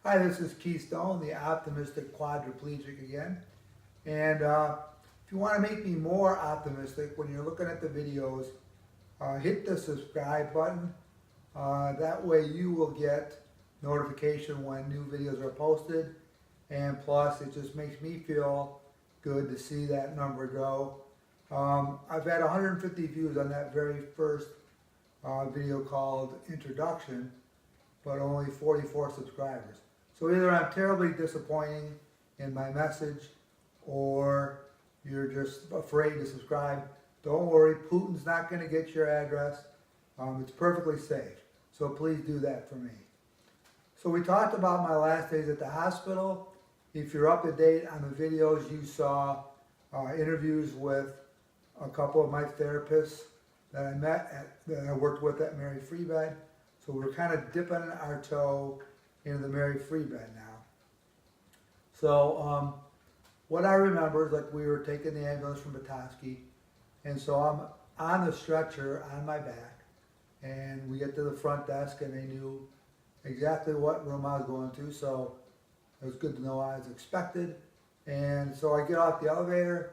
Hi, this is Keith Stone, the optimistic quadriplegic again. And if you want to make me more optimistic when you're looking at the videos, hit the subscribe button. That way you will get notification when new videos are posted. And plus, it just makes me feel good to see that number grow. I've had 150 views on that very first video called Introduction, but only 44 subscribers. So either I'm terribly disappointing in my message, or you're just afraid to subscribe. Don't worry, Putin's not going to get your address. It's perfectly safe. So please do that for me. So we talked about my last days at the hospital. If you're up to date on the videos, you saw interviews with a couple of my therapists that that I worked with at Mary Free Bed. So we're kind of dipping our toe into the Mary Free Bed now. So what I remember is, like, we were taking the ambulance from Petoskey, and so I'm on the stretcher on my back, and we get to the front desk, and they knew exactly what room I was going to, so it was good to know I was expected. And so I get off the elevator,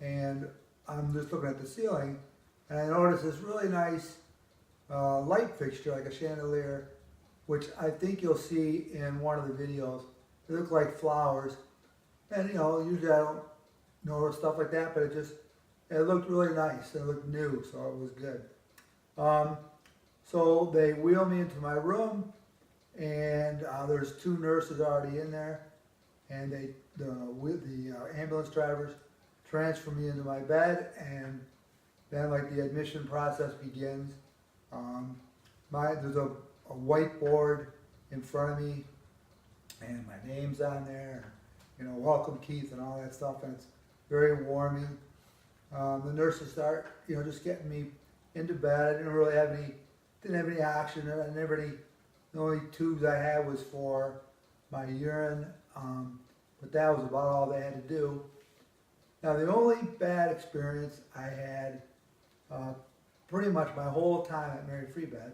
and I'm just looking at the ceiling, and I notice this really nice light fixture, like a chandelier, which I think you'll see in one of the videos. They look like flowers, and usually I don't notice stuff like that, but it looked really nice. It looked new, so it was good. So they wheel me into my room, and there's two nurses already in there, and the ambulance drivers transfer me into my bed, and then, like, the admission process begins. There's a whiteboard in front of me, and my name's on there, welcome Keith and all that stuff, and it's very warming. The nurses start, just getting me into bed. I didn't have any oxygen. The only tubes I had was for my urine, but that was about all they had to do. Now, the only bad experience I had pretty much my whole time at Mary Free Bed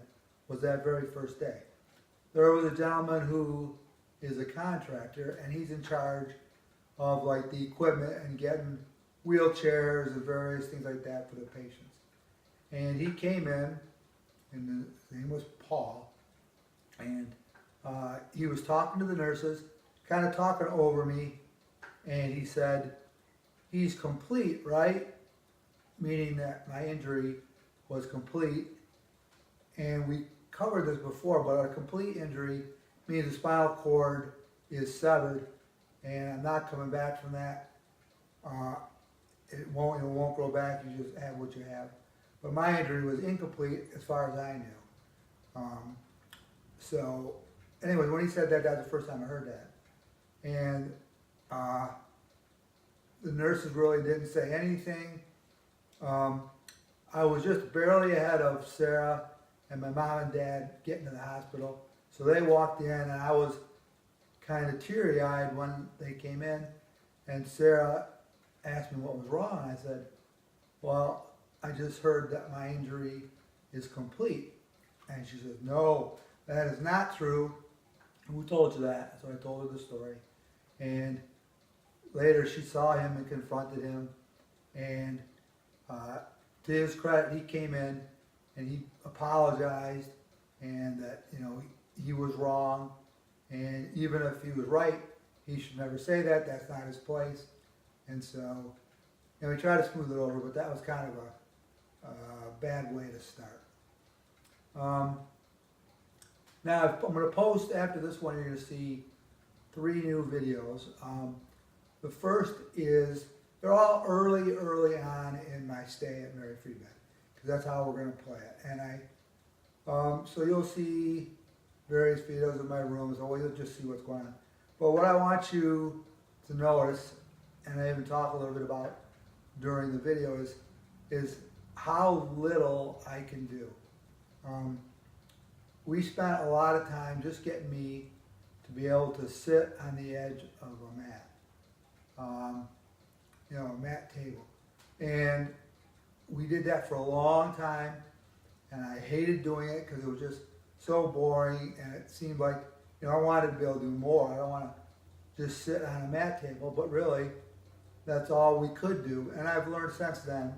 was that very first day. There was a gentleman who is a contractor, and he's in charge of, like, the equipment and getting wheelchairs and various things like that for the patients. And he came in, and his name was Paul, and he was talking to the nurses, kind of talking over me, and he said, "He's complete, right?" Meaning that my injury was complete. And we covered this before, but a complete injury means the spinal cord is severed, and I'm not coming back from that. It won't grow back. You just have what you have. But my injury was incomplete as far as I knew. So anyway, when he said that, that was the first time I heard that. And the nurses really didn't say anything. I was just barely ahead of Sarah and my mom and dad getting to the hospital. So they walked in, and I was kind of teary-eyed when they came in. And Sarah asked me what was wrong. I said, "Well, I just heard that my injury is complete." And she said, "No, that is not true." "Who told you that?" So I told her the story. And later she saw him and confronted him. And to his credit, he came in and he apologized, and that he was wrong, and even if he was right, he should never say that. That's not his place. And so, we tried to smooth it over, but that was kind of a bad way to start. Now, I'm going to post after this one. You're going to see 3 new videos. The first is, they're all early on in my stay at Mary Free Bed, because that's how we're going to play it. And so you'll see various videos of my room, so you'll just see what's going on. But what I want you to notice, and I even talk a little bit about during the video, is how little I can do. We spent a lot of time just getting me to be able to sit on the edge of a mat. A mat table. And we did that for a long time, and I hated doing it because it was just so boring, and it seemed like I wanted to be able to do more. I don't want to just sit on a mat table, but really, that's all we could do. And I've learned since then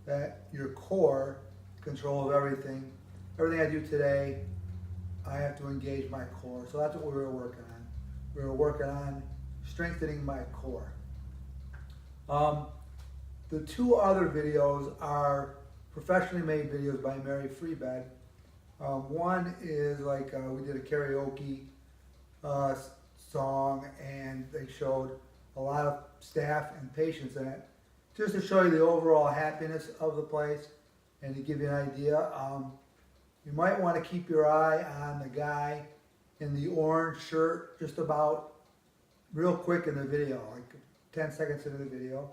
that your core controls everything. Everything I do today, I have to engage my core. So that's what we were working on. We were working on strengthening my core. The two other videos are professionally made videos by Mary Freebed. One is like we did a karaoke song, and they showed a lot of staff and patients in it, just to show you the overall happiness of the place and to give you an idea. You might want to keep your eye on the guy in the orange shirt just about real quick in the video, like 10 seconds into the video.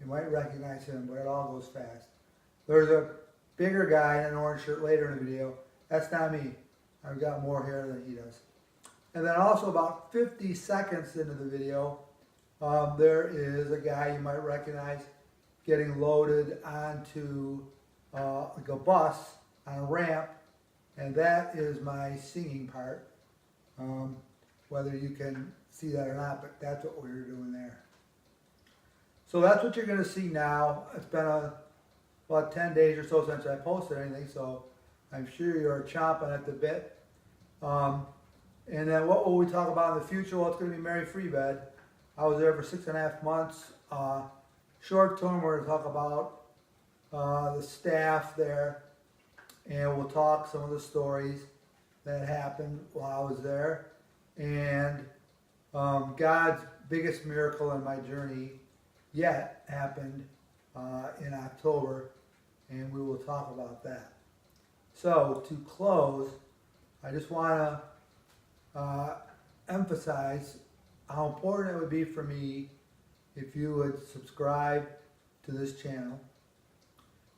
You might recognize him, but it all goes fast. There's a bigger guy in an orange shirt later in the video. That's not me. I've got more hair than he does. And then also about 50 seconds into the video, there is a guy you might recognize getting loaded onto like a bus on a ramp, and that is my singing part. Whether you can see that or not, but that's what we were doing there. So that's what you're going to see now. It's been about 10 days or so since I posted anything, so I'm sure you're chomping at the bit. And then what will we talk about in the future? Well, it's going to be Mary Freebed. I was there for 6.5 months. Short term, we're going to talk about the staff there, and we'll talk some of the stories that happened while I was there, and God's biggest miracle in my journey yet happened in October, and we will talk about that. So to close, I just want to emphasize how important it would be for me if you would subscribe to this channel.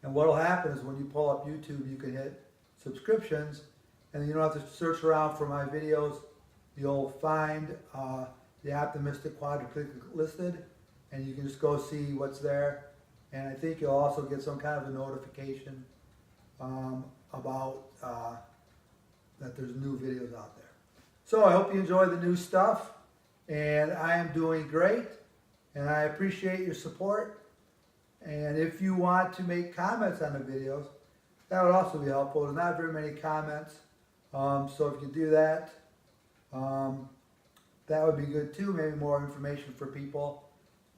And what will happen is when you pull up YouTube, you can hit subscriptions, and you don't have to search around for my videos. You'll find the Optimistic Quadriplegic listed, and you can just go see what's there. And I think you'll also get some kind of a notification about that there's new videos out there. So I hope you enjoy the new stuff, and I am doing great, and I appreciate your support. And if you want to make comments on the videos, that would also be helpful. There's not very many comments, so if you do that, that would be good too, maybe more information for people.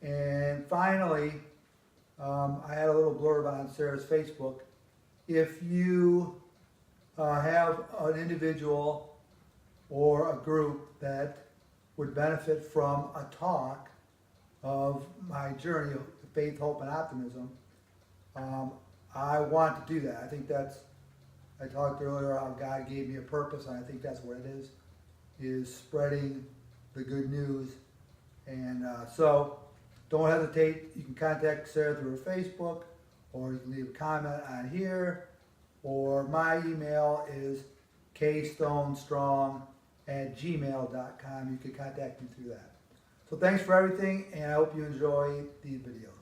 And finally, I had a little blurb on Sarah's Facebook. If you have an individual or a group that would benefit from a talk of my journey of faith, hope, and optimism, I want to do that. I think that's, I talked earlier how God gave me a purpose, and I think that's what it is spreading the good news. And so don't hesitate. You can contact Sarah through her Facebook, or you can leave a comment on here, or my email is kstonestrong@gmail.com. You can contact me through that. So thanks for everything, and I hope you enjoy these videos.